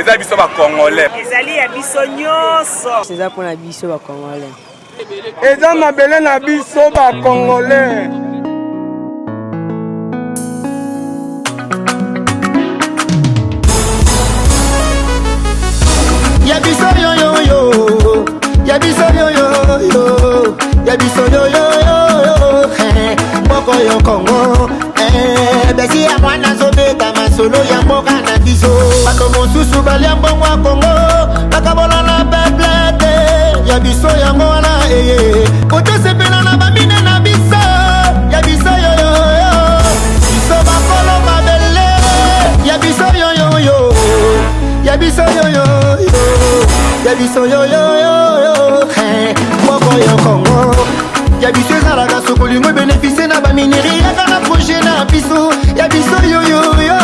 eza biso ba Congolais. Ezali ya biso nyonso. C'est ça pour la biso ba Congolais. Eza mabele na biso ba Congolais. Ya biso yo yo yo, ya biso yo yo yo, ya biso yo yo yo, moko yo Congo, besi ya mwana zobeta masolo ya mboka na biso. Bato mosusu balia mbongo ya Congo, bakabola na peplete, ya biso yango wana kotosepela na bamine na biso, ya biso yo yo yo, biso bakolo mabele, ya biso yo yo yo, ya biso yo yo yo, ya biso yo yo yo, moko yo Congo, ya biso ezalaka sokolingo bénéficie na bamineri yaka na projet na biso, ya biso yo yo yo,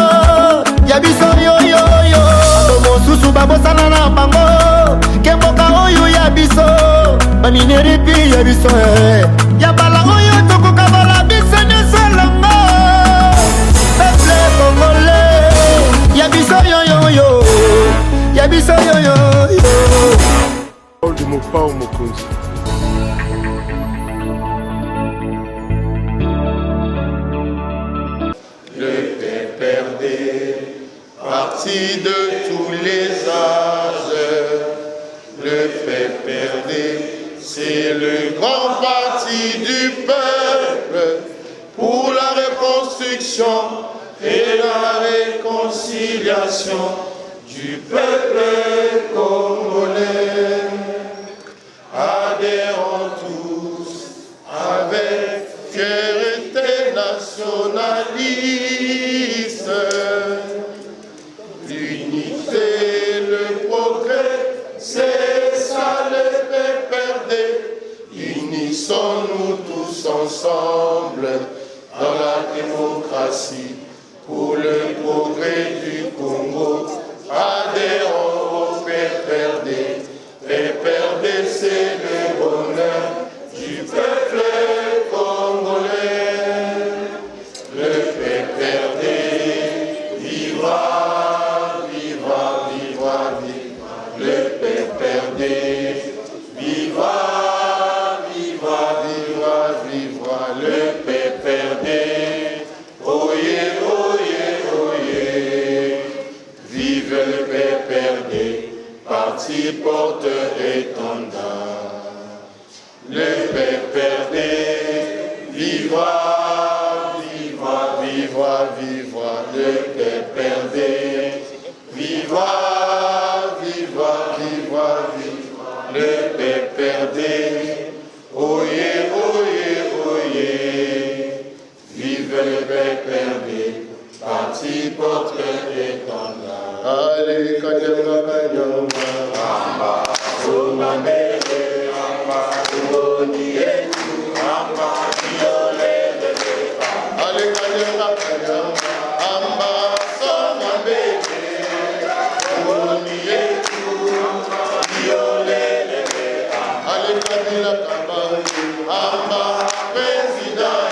ya biso yo yo yo, bato mosusu babosana na bango ke mboka oyo ya biso bamineri pi ya biso ya bala oyo tokoka bala biso nyonso elongo, peuple congolais, ya biso yo yo yo, ya biso yo yo yo. Du Mopao Mokonzi. Le PPRD, parti de tous les âges. Le PPRD, c'est le grand parti du peuple pour la reconstruction et la réconciliation du peuple congolais. Adhérons tous avec fierté nationaliste. L'unité, le progrès, c'est ça le PPRD. Unissons-nous tous ensemble dans la démocratie pour le progrès du Congo. Adhérons au PPRD. PPRD, c'est le bonheur du peuple congolais. Le PPRD vivra, vivra, vivra, vivra. Le PPRD vivra, vivra, vivra, vivra. Le PPRD, oyez, oyez, oyez. Vive le PPRD, parti porte-étendard. Le PPRD vivra, vivra, vivra, vivra. Le PPRD vivra, vivra, vivra, vivra. Le PPRD, oyez, oyez, oyez. Vive le PPRD, parti porte-étendard. Allez, Kanyama, Kanyama, Amba, Umamele, Amba, Unie, Amba, Viole, allez, Kanyama, Kanyama, Amba, Somamele, Unie, Viole, allez, Kanyama, Amba, président,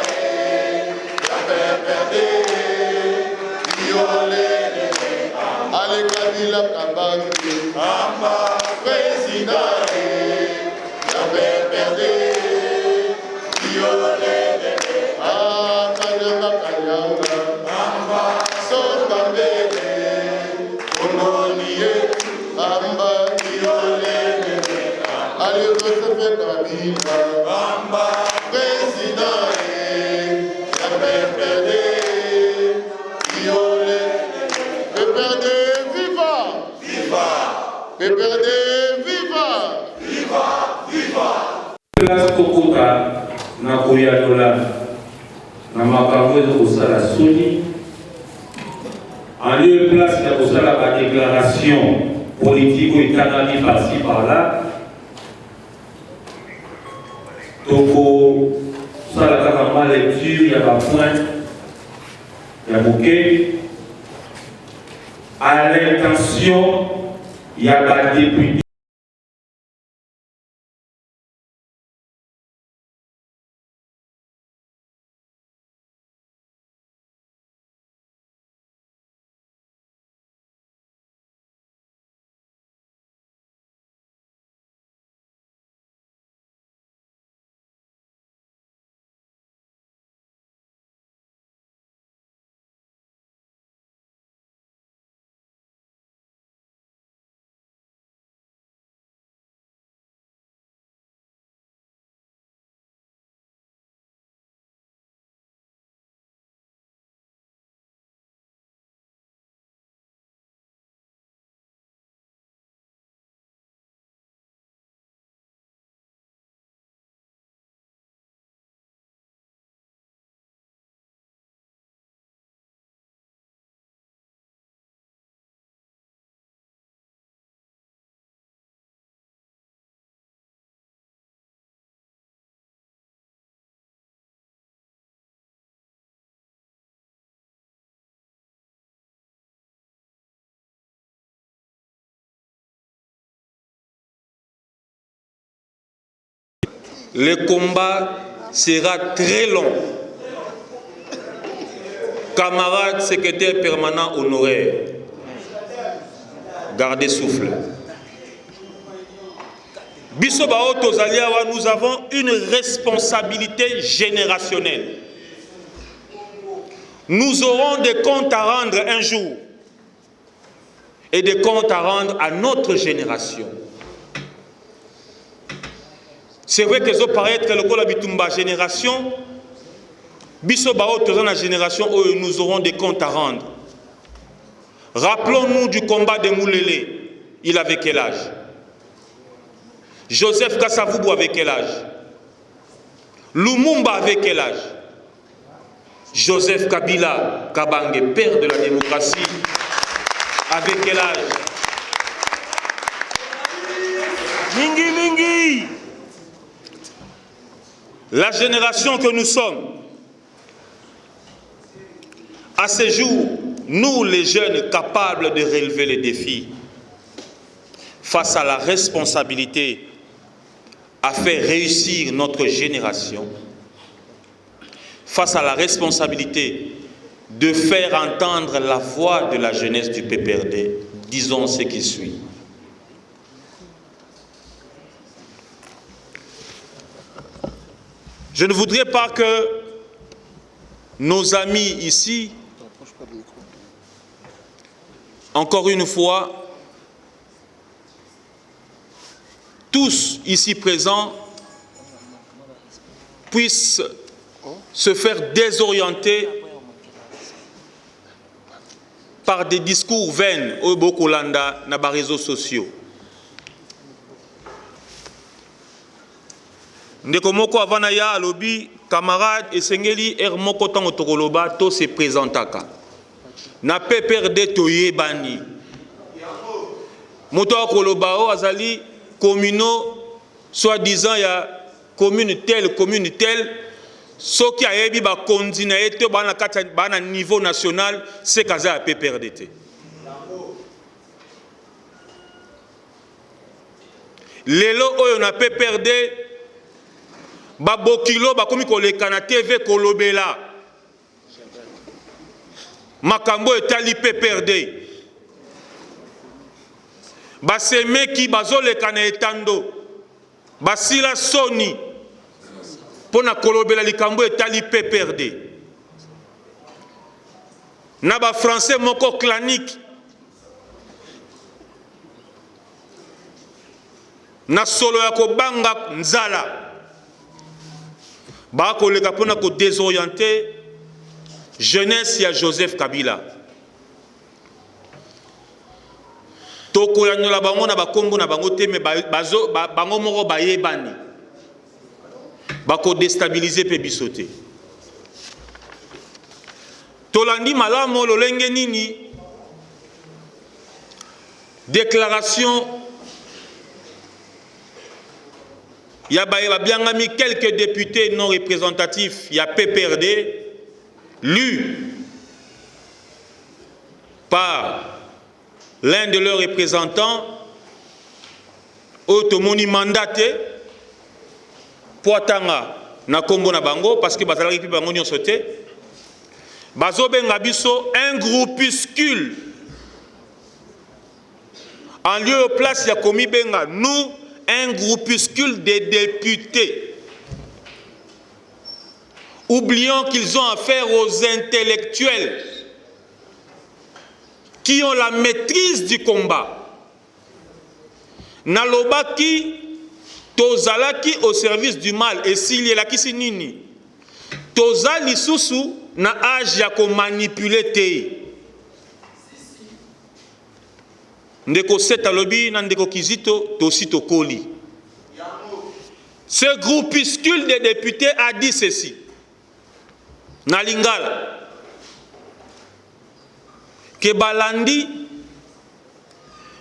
la PPRD, Viole. Allez, Kabila Kabangi, Amba, président, j'avais perdu, violé, ah, Kanyama, Kanyama, Amba, Sokambele, Omonie, Amba, violé, allez, Joseph Kabila, Amba, président, j'avais perdu, violé, PPRD. PPRD, viva! Viva! Viva! Place Kokota, na Koyadola, na makambo ezokosala soni. En lieu et place ya kosala ba déclaration politique etanami par-ci par-là. Toko sala kaka ma lecture ya ba point ya moke à l'intention il y a des députés le combat sera très long. Camarades, secrétaire permanent honoraire, gardez souffle. Biso bao tozaliawa, nous avons une responsabilité générationnelle. Nous aurons des comptes à rendre un jour et des comptes à rendre à notre génération. C'est vrai que ça paraît être le la bitumba génération. Biso bao tozana la génération où nous aurons des comptes à rendre. Rappelons-nous du combat de Moulele. Il avait quel âge? Joseph Kasavubu avait quel âge? Lumumba avait quel âge? Joseph Kabila Kabange, père de la démocratie, avait quel âge? Mingi Mingi. La génération que nous sommes, à ce jour, nous les jeunes capables de relever les défis, face à la responsabilité à faire réussir notre génération, face à la responsabilité de faire entendre la voix de la jeunesse du PPRD, disons ce qui suit. Je ne voudrais pas que nos amis ici, encore une fois, tous ici présents, puissent se faire désorienter par des discours vains au Bokolanda na ba réseaux sociaux. Ndeko moko avana ya alobi camarade esengeli moko tango tokoloba to se présentaka na PPRD toyebani moto akoloba o azali communaux soi-disant ya commune telle soki ayebi ba kondina ete bana kata bana niveau national c'est kaza ya PPRD. Lelo oyo na PPRD ba bokilo ba komi koleka na TV kolobela makambo etali PPRD ba semeki bazoleka na etando basila soni pona kolobela likambo etali PPRD na ba français moko clanique na solo ya kobanga nzala ba koleka pona ko désorienter jeunesse ya Joseph Kabila toko ya nyola bango na bakombo na bango te me bango moko bayebani bako déstabiliser pe bisote tolandi malamo lolenge nini déclaration il y a bien mis quelques députés non représentatifs, il y a PPRD, lus par l'un de leurs représentants, automoni mandaté, Poatanga, na Kombo na Bango, parce que Bazalaki pi Bango nyon sauté, Bazo benga biso un groupuscule. En lieu et place, il y a commis benga, nous, un groupuscule de députés. Oublions qu'ils ont affaire aux intellectuels qui ont la maîtrise du combat. Nalobaki, tozalaki au service du mal. Et s'il y a la kisinini, tozali susu na âge ya ko manipuler te. Ndeko seta lobi na ndeko kizito tosito koli. Ce groupuscule de députés a dit ceci. Na Lingala. Que balandi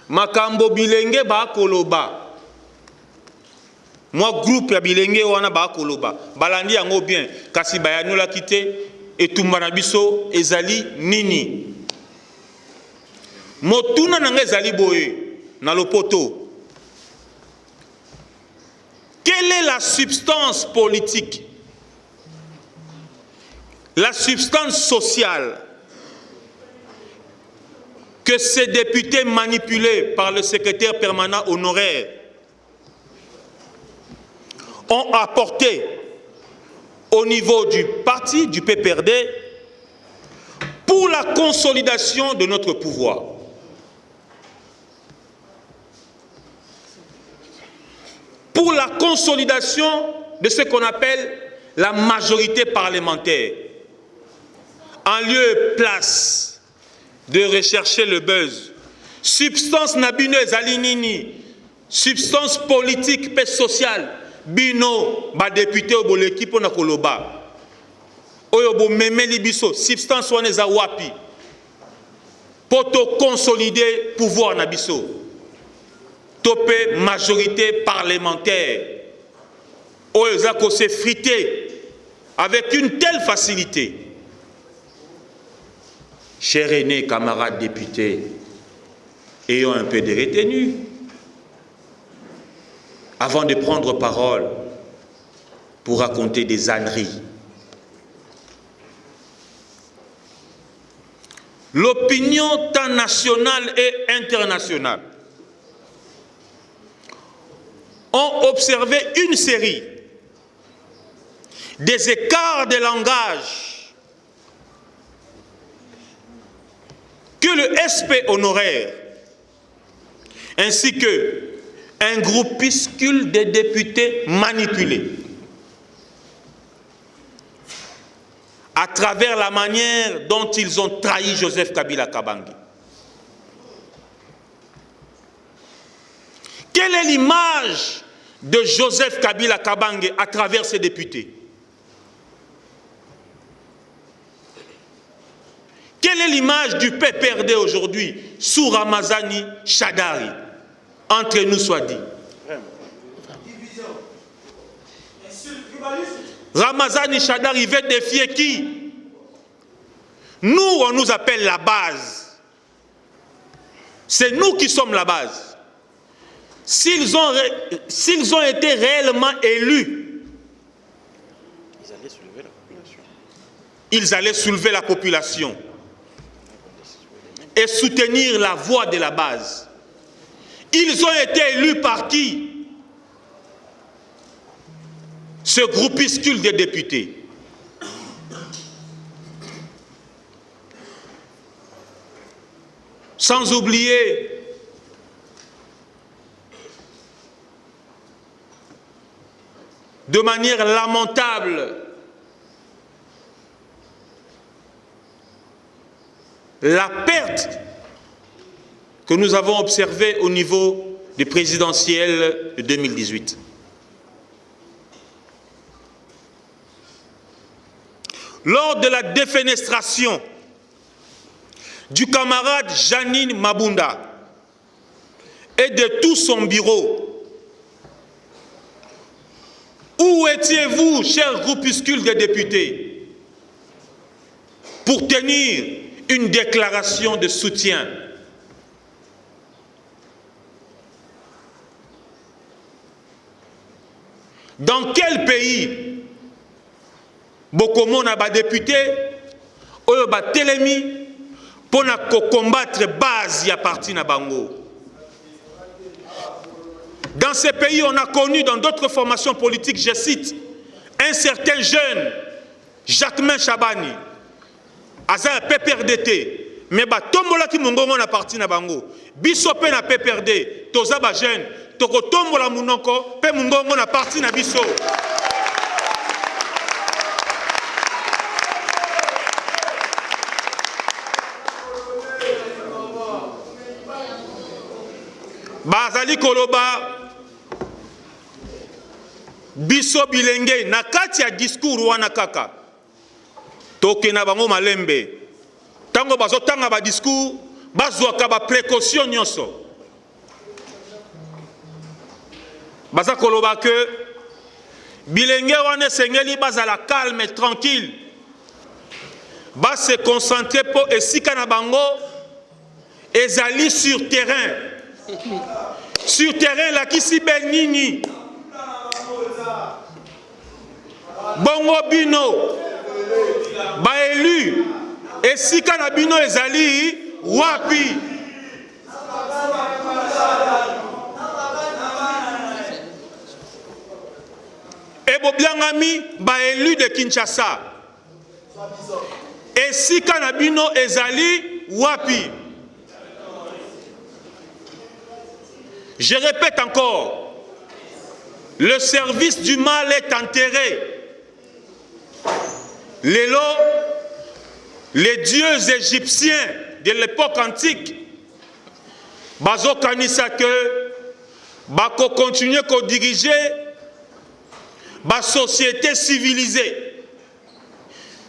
makambo bilenge ba koloba. Moi groupe ya bilenge wana ba koloba. Balandi yango bien kasi bayanola kite etumba na biso ezali nini. Motuna nanga ezali boye na lopoto. Quelle est la substance politique, la substance sociale que ces députés manipulés par le secrétaire permanent honoraire ont apporté au niveau du parti, du PPRD, pour la consolidation de notre pouvoir? Pour la consolidation de ce qu'on appelle la majorité parlementaire. En lieu et place de rechercher le buzz, substance nabineuse alinini, substance politique et sociale, bino, ba député ou l'équipe na koloba. Oyo bo meme libiso, substance wane za wapi. Pour consolider pouvoir na biso. Topé majorité parlementaire. Oyo za ko se friter avec une telle facilité. Chers aînés, camarades députés, ayons un peu de retenue avant de prendre parole pour raconter des âneries. L'opinion tant nationale et internationale ont observé une série des écarts de langage que le SP honoraire ainsi que un groupuscule de députés manipulés à travers la manière dont ils ont trahi Joseph Kabila Kabange. Quelle est l'image de Joseph Kabila Kabange à travers ses députés? Quelle est l'image du PPRD aujourd'hui sous Ramazani Shadari? Entre nous soit dit. Ramazani Shadari veut défier qui? Nous, on nous appelle la base. C'est nous qui sommes la base. S'ils ont été réellement élus, ils allaient soulever la population et soutenir la voix de la base. Ils ont été élus par qui? Ce groupuscule de députés. Sans oublier de manière lamentable la perte que nous avons observée au niveau des présidentielles de 2018. Lors de la défenestration du camarade Janine Mabunda et de tout son bureau, où étiez-vous, chers groupuscules de députés, pour tenir une déclaration de soutien? Dans quel pays Bokomo na ba député oyo ba telemi pour combattre base ya parti na bango? Dans ces pays, on a connu dans d'autres formations politiques, je cite, un certain jeune, Jacquemin Chabani, Aza PPRDT, mais ba tombola ki mongongo na parti na bango. Biso pe na PPRD, toza ba jeune, toko tombola munoko, pe mongongo na parti na biso. Bazali koloba biso bilenge na kati ya discours wana kaka toke na bango malembe tango bazotanga ba discours bazwaka ba précaution nyonso baza koloba que bilenge wana sengeli bazala calme et tranquille ba se concentrer po esika na bango ezali sur terrain. Sur terrain, la Kisi Benini. Bongo bino ba élu esika na bino ezali wapi? Ebobliangami ba élu de Kinshasa esika na bino ezali wapi? Je répète encore, le service du mal est enterré. Les dieux égyptiens de l'époque antique, bazo kanisa que bako continuer à diriger la société civilisée.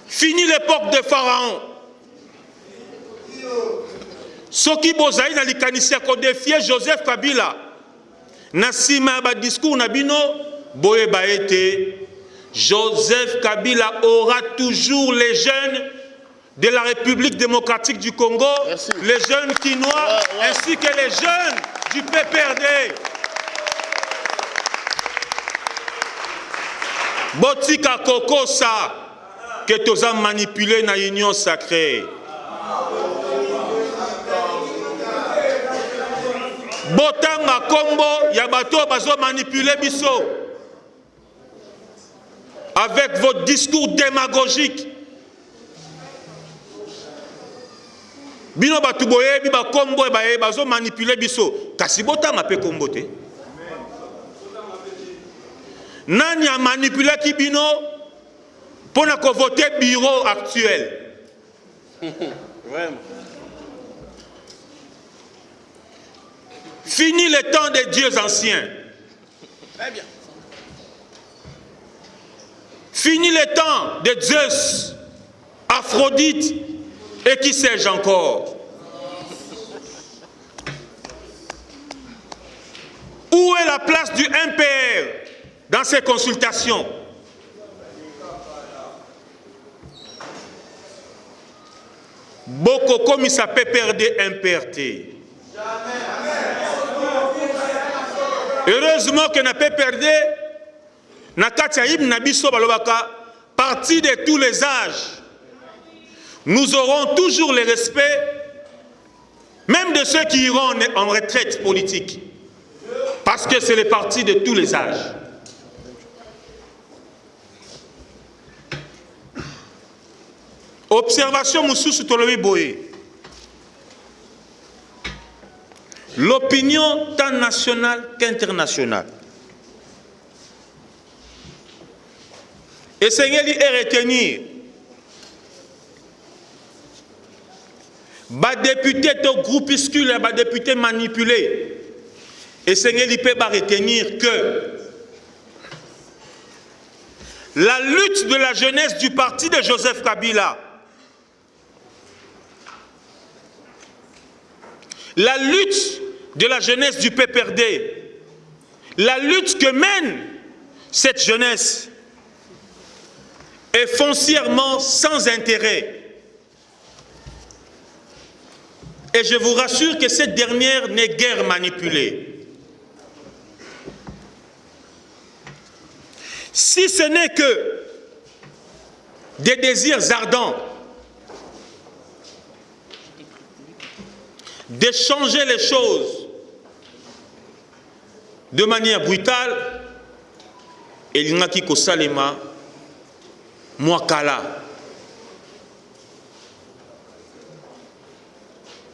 Fini l'époque de Pharaon. Soki bozali na likanisi ko défier Joseph Kabila. Nasima ba discours na bino boye ba été Joseph Kabila aura toujours les jeunes de la République démocratique du Congo, merci, les jeunes quinois, ainsi que les jeunes du PPRD. Botika Koko sa que tu as manipulé na union sacrée. Botanga Kombo Yabato bazo manipuler biso avec votre discours démagogique. Bino batu boye bi ba Kombo ba bazo manipuler biso. Kasi botanga pe Kombo te. Nani a manipulé ki bino pour na ko voter bureau actuel. Vraiment. Fini le temps des dieux anciens. Très bien. Fini le temps de Zeus, Aphrodite et qui sais-je encore. Où est la place du MPR dans ces consultations? Beaucoup comme il s'appelle PPRD MPRT. Heureusement que n'a pas perdu parti de tous les âges. Nous aurons toujours le respect, même de ceux qui iront en retraite politique, parce que c'est le parti de tous les âges. Observation Moussous Tolomi Boye. L'opinion tant nationale qu'internationale. Essayez de retenir. Les députés de groupuscule, les députés manipulés. Essayez de retenir que la lutte de la jeunesse du parti de Joseph Kabila, la lutte de la jeunesse du PPRD, la lutte que mène cette jeunesse est foncièrement sans intérêt. Et je vous rassure que cette dernière n'est guère manipulée. Si ce n'est que des désirs ardents de changer les choses de manière brutale, et il n'y a qui ko salema mwakala.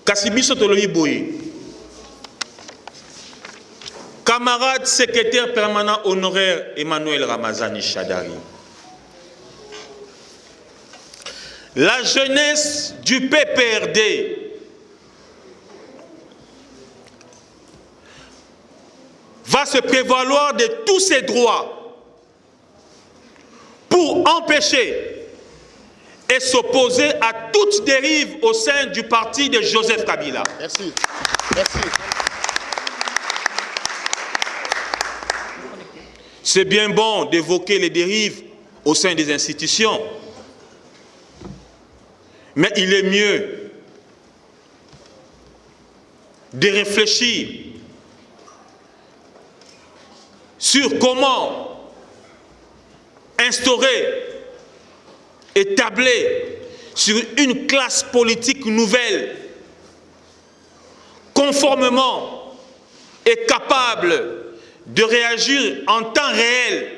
Kasibiso toloyi boye. Camarade secrétaire permanent honoraire Emmanuel Ramazani Chadari. La jeunesse du PPRD va se prévaloir de tous ses droits pour empêcher et s'opposer à toute dérive au sein du parti de Joseph Kabila. Merci. Merci. C'est bien bon d'évoquer les dérives au sein des institutions, mais il est mieux de réfléchir sur comment instauré et tablé sur une classe politique nouvelle, conformément et capable de réagir en temps réel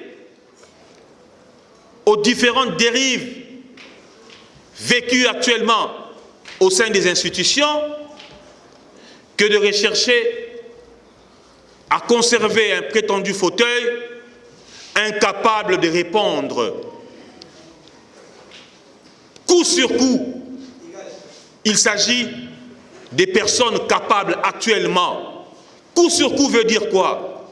aux différentes dérives vécues actuellement au sein des institutions, que de rechercher à conserver un prétendu fauteuil incapable de répondre. Coup sur coup, il s'agit des personnes capables actuellement. Coup sur coup veut dire quoi?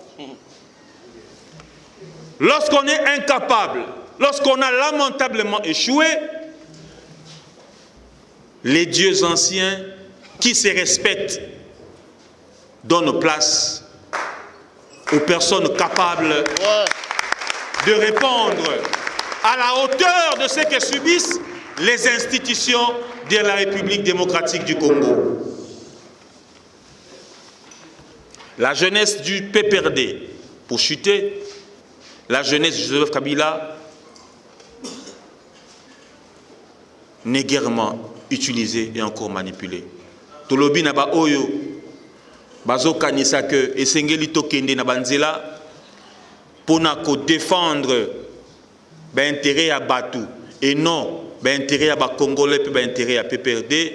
Lorsqu'on est incapable, lorsqu'on a lamentablement échoué, les dieux anciens qui se respectent donnent place aux personnes capables de répondre à la hauteur de ce que subissent les institutions de la République démocratique du Congo. La jeunesse du PPRD, pour chuter, la jeunesse de Joseph Kabila n'est guèrement utilisée et encore manipulée. Tolobi naba oyo bazo kanisa que esengeli tokende na banzela pona ko défendre l'intérêt à Batu et non l'intérêt à ba Congolais puis l'intérêt à PPRD,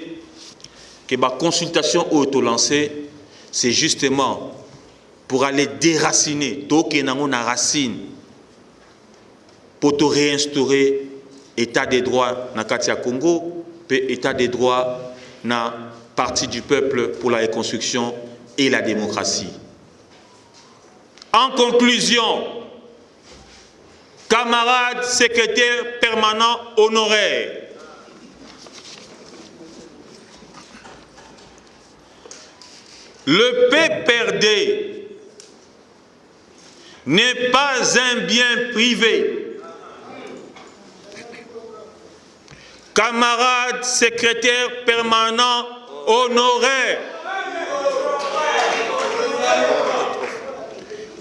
que la consultation auto-lancée, c'est justement pour aller déraciner tout qui est dans la racine, pour te réinstaurer l'état des droits dans le Congo, puis l'état des droits dans la partie du peuple pour la reconstruction et la démocratie. En conclusion, camarades secrétaires permanents honoraires, le PPRD n'est pas un bien privé. Camarades secrétaires permanents honoraires,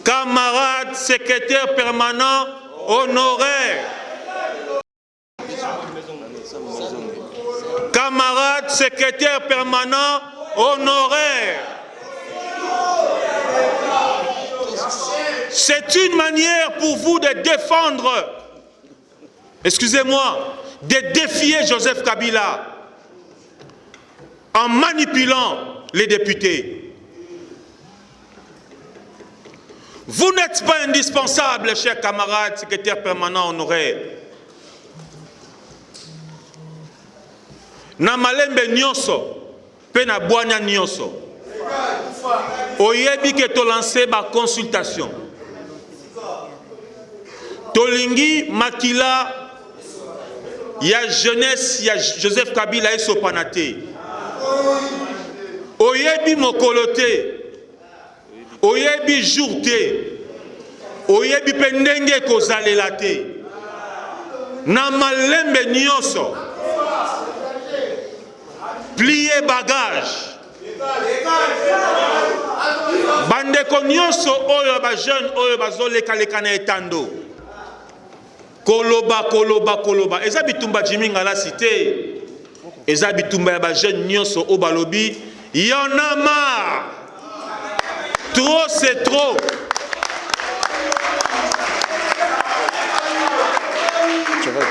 camarades secrétaires permanents honoraires, camarades secrétaires permanents honoraires. C'est une manière pour vous de défendre, excusez-moi, de défier Joseph Kabila en manipulant les députés. Vous n'êtes pas indispensable, chers camarades secrétaires permanents honoraires. Na malembe nyonso, pe na boanya nyonso. Oyebi ke to lancer ba consultation. Tolingi makila ya jeunesse ya Joseph Kabila esopanate. Oyebi mokolote. Oyebi jourte. Oyebi pendenge kozalela te. Na malembe nyonso. Plier bagage. Bandeko nyonso oyo ba jeune oyo bazoleka leka na etando. Koloba koloba koloba. Eza bitumba jiminga la cité. Eza bitumba ya ba jeune nyonso o balobi. Y en a marre. Trop c'est trop.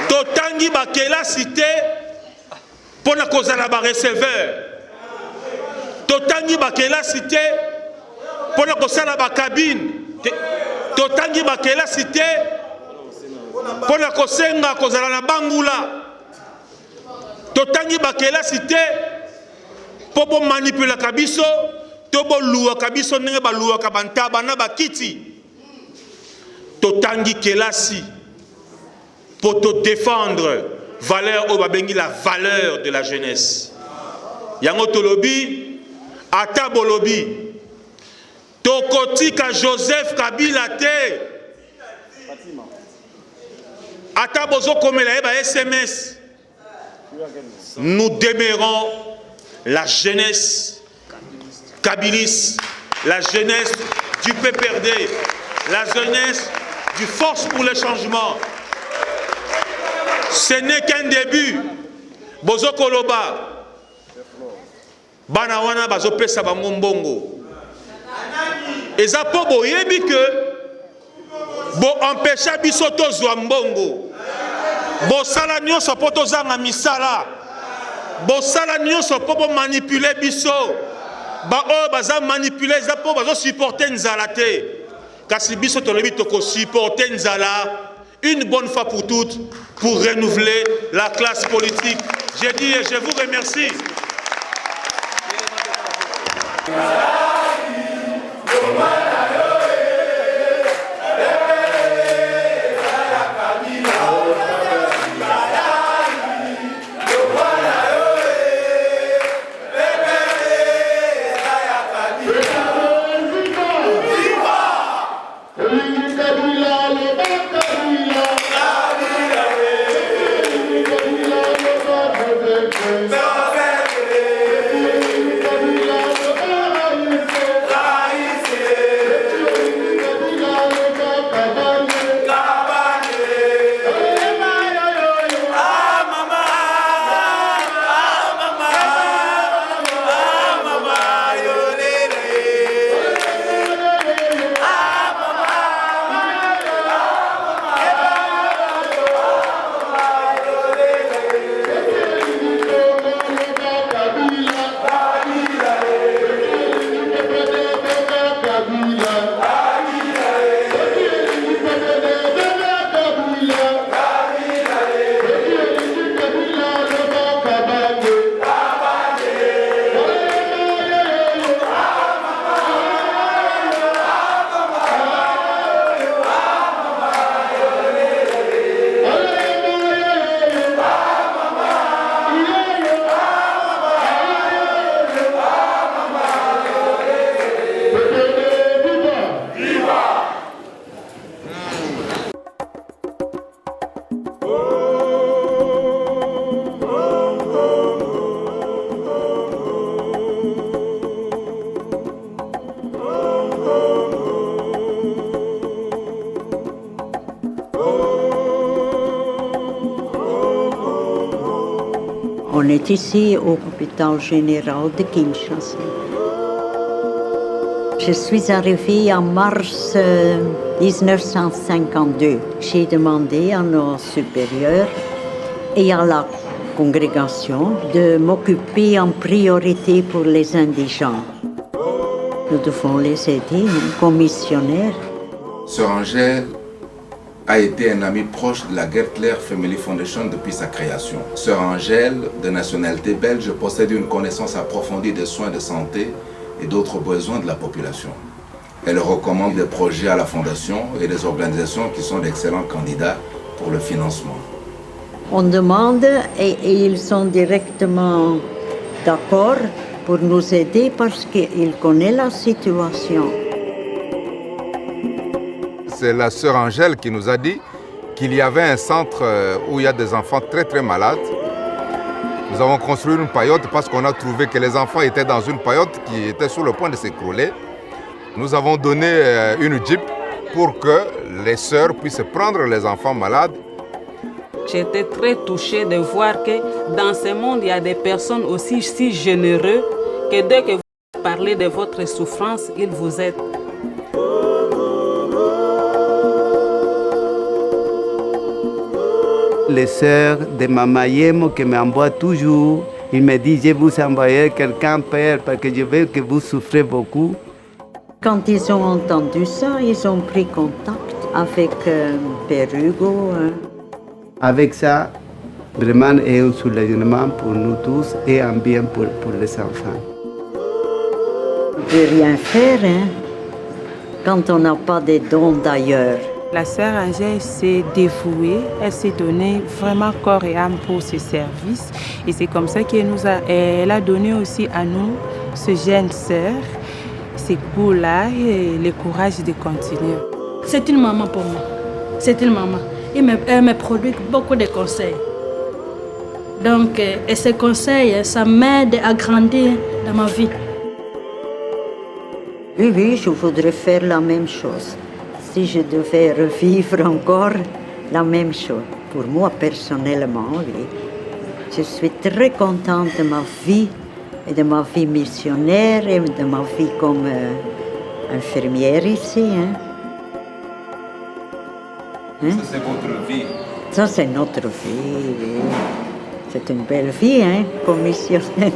Totangi bakela cité pour na kozala ba receveur. Totangi bakela cité pour na kozala ba cabine. Totangi bakela cité pour na kosenga kozala na bangula. Totangi bakela cité pour bo manipuler kabiso, to bo luwa kabiso ndenge ba luwa kabantaba na bakiti. Totangi kelasi pour te défendre valeur au babengi la valeur de la jeunesse. Yango tolobi ata bolobi tokotika Joseph Kabila te. Ata bozo komela eba SMS. Nous demeurons la jeunesse kabiliste, la jeunesse du PPRD, la jeunesse du Force pour le changement, Ce n'est qu'un début. Bozo koloba. Bana wana bazo pesa bango mbongo. Eza po boyebi que bo empêcha biso tozwa mbongo. Bo sala nyonso po tozanga misala. Bo sala nyonso po manipuler biso. Ba o baza manipuler eza po bazo supporter nzala te. Kasi biso tolobi toko supporter nzala une bonne fois pour toutes pour renouveler la classe politique. J'ai dit et je vous remercie. On est ici au hôpital général de Kinshasa. Je suis arrivée en mars 1952. J'ai demandé à nos supérieurs et à la congrégation de m'occuper en priorité pour les indigents. Nous devons les aider, comme missionnaires. Sœur Angèle a été un ami proche de la Gertler Family Foundation depuis sa création. Sœur Angèle, de nationalité belge, possède une connaissance approfondie des soins de santé et d'autres besoins de la population. Elle recommande des projets à la Fondation et des organisations qui sont d'excellents candidats pour le financement. On demande et ils sont directement d'accord pour nous aider parce qu'ils connaissent la situation. C'est la sœur Angèle qui nous a dit qu'il y avait un centre où il y a des enfants très très malades. Nous avons construit une paillote parce qu'on a trouvé que les enfants étaient dans une paillote qui était sur le point de s'écrouler. Nous avons donné une jeep pour que les sœurs puissent prendre les enfants malades. J'étais très touchée de voir que dans ce monde, il y a des personnes aussi si généreuses que dès que vous parlez de votre souffrance, ils vous aident. Les sœurs de Maman Yemo qui m'envoient toujours, ils me disent « Je vous envoyer quelqu'un, Père, parce que je veux que vous souffrez beaucoup. » Quand ils ont entendu ça, ils ont pris contact avec Père Hugo. Avec ça, vraiment, c'est un soulagement pour nous tous et un bien pour les enfants. On ne peut rien faire quand on n'a pas de dons d'ailleurs. La sœur Angèle s'est dévouée, elle s'est donnée vraiment corps et âme pour ce service. Et c'est comme ça qu'elle a donné aussi à nous, ce jeune sœur, ce goût-là et le courage de continuer. C'est une maman pour moi. C'est une maman. Elle me produit beaucoup de conseils. Donc, et ces conseils, ça m'aide à grandir dans ma vie. Oui, je voudrais faire la même chose. Si je devais revivre encore la même chose. pour moi personnellement, oui. Je suis très contente de ma vie et de ma vie missionnaire et de ma vie comme infirmière ici. Hein. Ça, c'est votre vie. Ça, c'est notre vie, oui. C'est une belle vie, hein, comme missionnaire.